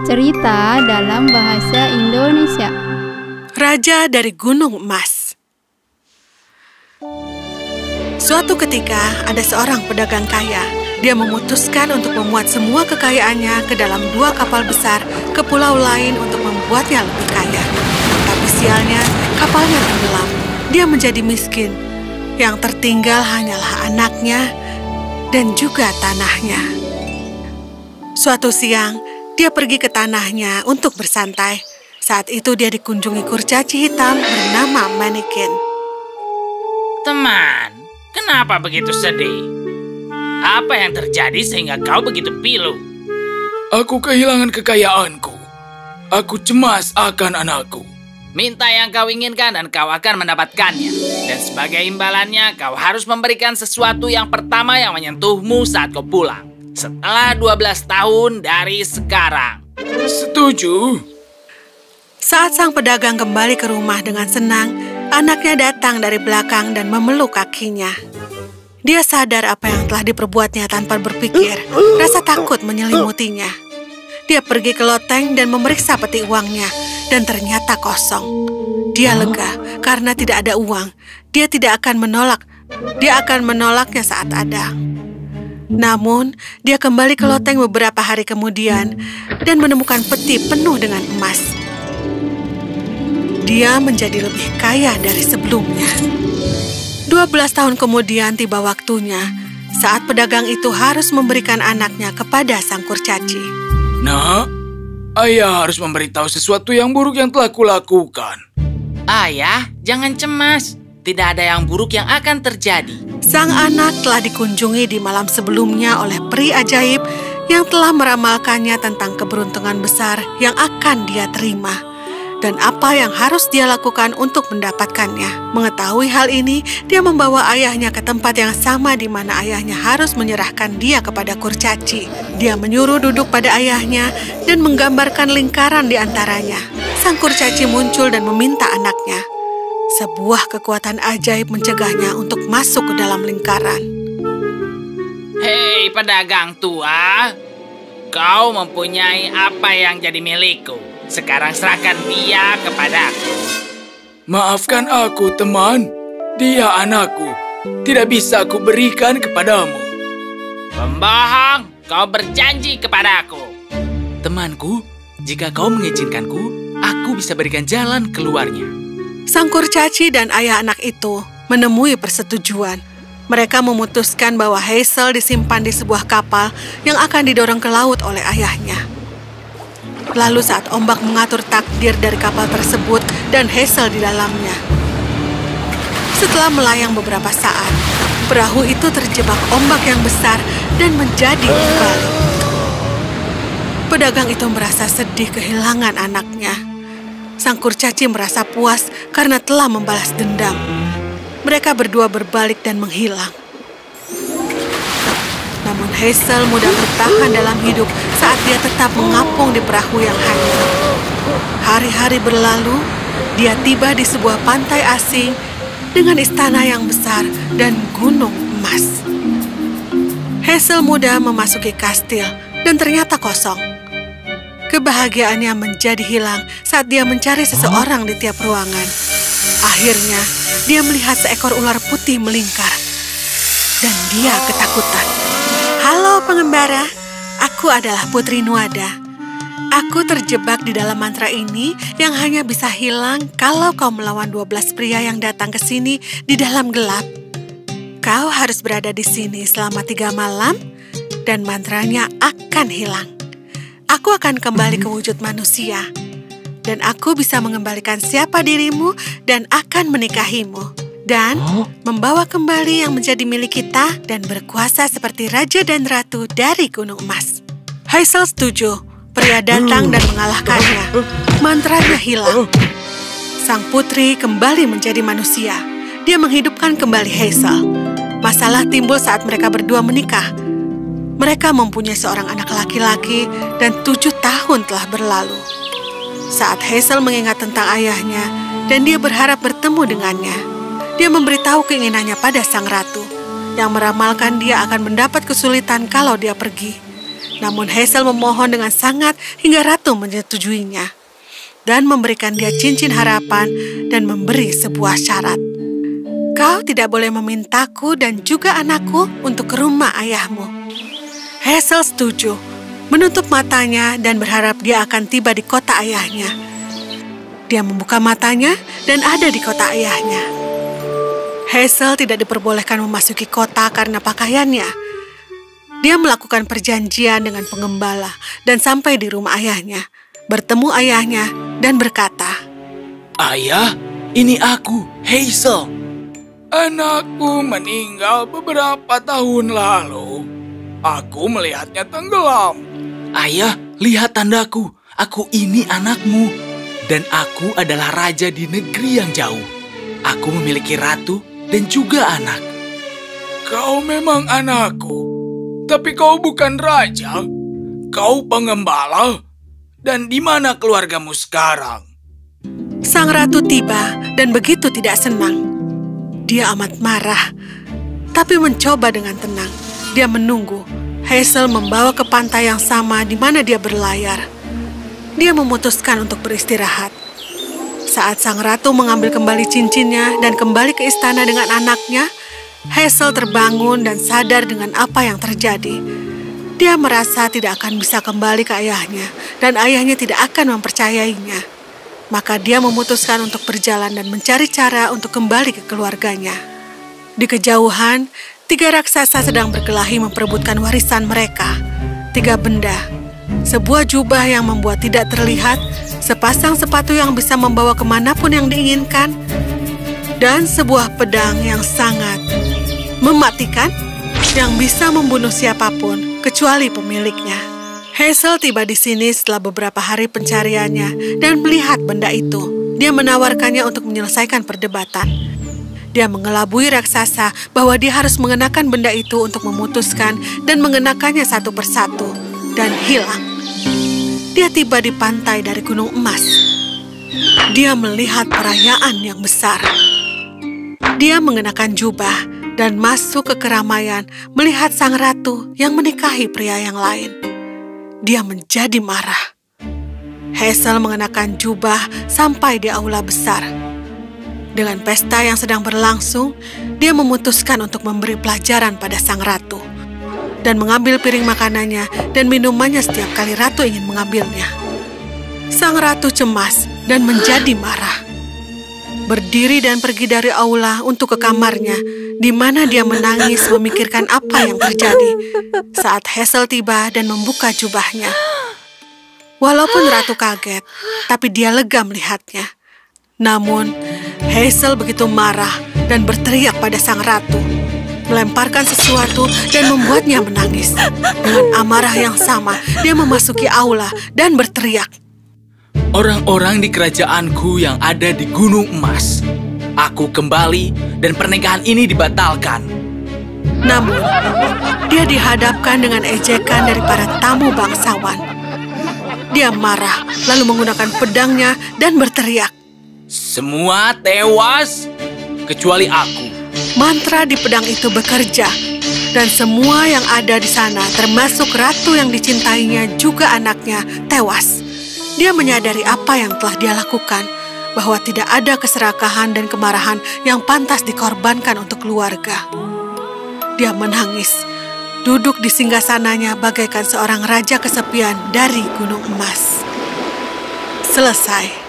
Cerita dalam bahasa Indonesia. Raja dari Gunung Emas. Suatu ketika ada seorang pedagang kaya. Dia memutuskan untuk memuat semua kekayaannya ke dalam 2 kapal besar ke pulau lain untuk membuatnya lebih kaya. Tapi sialnya, kapalnya tenggelam. Dia menjadi miskin. Yang tertinggal hanyalah anaknya dan juga tanahnya. Suatu siang, dia pergi ke tanahnya untuk bersantai. Saat itu dia dikunjungi kurcaci hitam bernama Mannequin. Teman, kenapa begitu sedih? Apa yang terjadi sehingga kau begitu pilu? Aku kehilangan kekayaanku. Aku cemas akan anakku. Minta yang kau inginkan dan kau akan mendapatkannya. Dan sebagai imbalannya, kau harus memberikan sesuatu yang pertama yang menyentuhmu saat kau pulang. Setelah 12 tahun dari sekarang. Setuju. Saat sang pedagang kembali ke rumah dengan senang, anaknya datang dari belakang dan memeluk kakinya. Dia sadar apa yang telah diperbuatnya tanpa berpikir. Rasa takut menyelimutinya. Dia pergi ke loteng dan memeriksa peti uangnya, dan ternyata kosong. Dia lega karena tidak ada uang. Dia tidak akan menolak. Dia akan menolaknya saat ada. Namun, dia kembali ke loteng beberapa hari kemudian dan menemukan peti penuh dengan emas. Dia menjadi lebih kaya dari sebelumnya. 12 tahun kemudian tiba waktunya saat pedagang itu harus memberikan anaknya kepada sang kurcaci. Nak, ayah harus memberitahu sesuatu yang buruk yang telah kulakukan. Ayah, jangan cemas. Tidak ada yang buruk yang akan terjadi. Sang anak telah dikunjungi di malam sebelumnya oleh peri ajaib yang telah meramalkannya tentang keberuntungan besar yang akan dia terima. Dan apa yang harus dia lakukan untuk mendapatkannya. Mengetahui hal ini, dia membawa ayahnya ke tempat yang sama di mana ayahnya harus menyerahkan dia kepada kurcaci. Dia menyuruh duduk pada ayahnya dan menggambarkan lingkaran di antaranya. Sang kurcaci muncul dan meminta anaknya. Sebuah kekuatan ajaib mencegahnya untuk masuk ke dalam lingkaran. Hei pedagang tua, kau mempunyai apa yang jadi milikku. Sekarang serahkan dia kepadaku. Maafkan aku, teman. Dia anakku. Tidak bisa aku berikan kepadamu. Pembohong, kau berjanji kepadaku. Temanku, jika kau mengizinkanku, aku bisa berikan jalan keluarnya. Sang kurcaci dan ayah anak itu menemui persetujuan. Mereka memutuskan bahwa Hazel disimpan di sebuah kapal yang akan didorong ke laut oleh ayahnya. Lalu saat ombak mengatur takdir dari kapal tersebut dan Hazel di dalamnya. Setelah melayang beberapa saat, perahu itu terjebak ombak yang besar dan menjadi terbalik. Pedagang itu merasa sedih kehilangan anaknya. Sang kurcaci merasa puas karena telah membalas dendam. Mereka berdua berbalik dan menghilang. Namun Hazel mudah bertahan dalam hidup saat dia tetap mengapung di perahu yang hanyut. Hari-hari berlalu, dia tiba di sebuah pantai asing dengan istana yang besar dan gunung emas. Hazel mudah memasuki kastil dan ternyata kosong. Kebahagiaannya menjadi hilang saat dia mencari seseorang di tiap ruangan. Akhirnya, dia melihat seekor ular putih melingkar. Dan dia ketakutan. Halo pengembara, aku adalah Putri Nuada. Aku terjebak di dalam mantra ini yang hanya bisa hilang kalau kau melawan 12 pria yang datang ke sini di dalam gelap. Kau harus berada di sini selama 3 malam dan mantranya akan hilang. Aku akan kembali ke wujud manusia, dan aku bisa mengembalikan siapa dirimu dan akan menikahimu, dan membawa kembali yang menjadi milik kita dan berkuasa seperti raja dan ratu dari Gunung Emas. Hazel setuju. Pria datang dan mengalahkannya. Mantranya hilang. Sang putri kembali menjadi manusia. Dia menghidupkan kembali Hazel. Masalah timbul saat mereka berdua menikah. Mereka mempunyai seorang anak laki-laki dan 7 tahun telah berlalu. Saat Hazel mengingat tentang ayahnya dan dia berharap bertemu dengannya, dia memberitahu keinginannya pada sang ratu yang meramalkan dia akan mendapat kesulitan kalau dia pergi. Namun Hazel memohon dengan sangat hingga ratu menyetujuinya dan memberikan dia cincin harapan dan memberi sebuah syarat. Kau tidak boleh memintaku dan juga anakku untuk ke rumah ayahmu. Hazel setuju, menutup matanya dan berharap dia akan tiba di kota ayahnya. Dia membuka matanya dan ada di kota ayahnya. Hazel tidak diperbolehkan memasuki kota karena pakaiannya. Dia melakukan perjanjian dengan pengembala dan sampai di rumah ayahnya, bertemu ayahnya dan berkata, Ayah, ini aku, Hazel. Anakku meninggal beberapa tahun lalu. Aku melihatnya tenggelam. Ayah, lihat tandaku. Aku ini anakmu. Dan aku adalah raja di negeri yang jauh. Aku memiliki ratu dan juga anak. Kau memang anakku. Tapi kau bukan raja. Kau pengembala. Dan di mana keluargamu sekarang? Sang ratu tiba dan begitu tidak senang. Dia amat marah, tapi mencoba dengan tenang. Dia menunggu. Hazel membawa ke pantai yang sama di mana dia berlayar. Dia memutuskan untuk beristirahat. Saat sang ratu mengambil kembali cincinnya dan kembali ke istana dengan anaknya, Hazel terbangun dan sadar dengan apa yang terjadi. Dia merasa tidak akan bisa kembali ke ayahnya, dan ayahnya tidak akan mempercayainya. Maka dia memutuskan untuk berjalan dan mencari cara untuk kembali ke keluarganya. Di kejauhan, 3 raksasa sedang berkelahi memperebutkan warisan mereka. 3 benda, sebuah jubah yang membuat tidak terlihat, sepasang sepatu yang bisa membawa kemanapun yang diinginkan, dan sebuah pedang yang sangat mematikan yang bisa membunuh siapapun kecuali pemiliknya. Hazel tiba di sini setelah beberapa hari pencariannya dan melihat benda itu. Dia menawarkannya untuk menyelesaikan perdebatan. Dia mengelabui raksasa bahwa dia harus mengenakan benda itu untuk memutuskan dan mengenakannya satu persatu dan hilang. Dia tiba di pantai dari Gunung Emas. Dia melihat perayaan yang besar. Dia mengenakan jubah dan masuk ke keramaian melihat sang ratu yang menikahi pria yang lain. Dia menjadi marah. Hazel mengenakan jubah sampai di aula besar. Dengan pesta yang sedang berlangsung, dia memutuskan untuk memberi pelajaran pada sang ratu dan mengambil piring makanannya dan minumannya setiap kali ratu ingin mengambilnya. Sang ratu cemas dan menjadi marah. Berdiri dan pergi dari aula untuk ke kamarnya, di mana dia menangis memikirkan apa yang terjadi saat Hazel tiba dan membuka jubahnya. Walaupun ratu kaget, tapi dia lega melihatnya. Namun, Hazel begitu marah dan berteriak pada sang ratu, melemparkan sesuatu dan membuatnya menangis. Dengan amarah yang sama, dia memasuki aula dan berteriak, Orang-orang di kerajaanku yang ada di Gunung Emas. Aku kembali dan pernikahan ini dibatalkan. Namun, dia dihadapkan dengan ejekan dari para tamu bangsawan. Dia marah, lalu menggunakan pedangnya dan berteriak, Semua tewas, kecuali aku. mantra di pedang itu bekerja, dan semua yang ada di sana, termasuk ratu yang dicintainya juga anaknya, tewas. Dia menyadari apa yang telah dia lakukan, bahwa tidak ada keserakahan dan kemarahan yang pantas dikorbankan untuk keluarga. Dia menangis, duduk di singgasananya bagaikan seorang raja kesepian dari Gunung Emas. Selesai.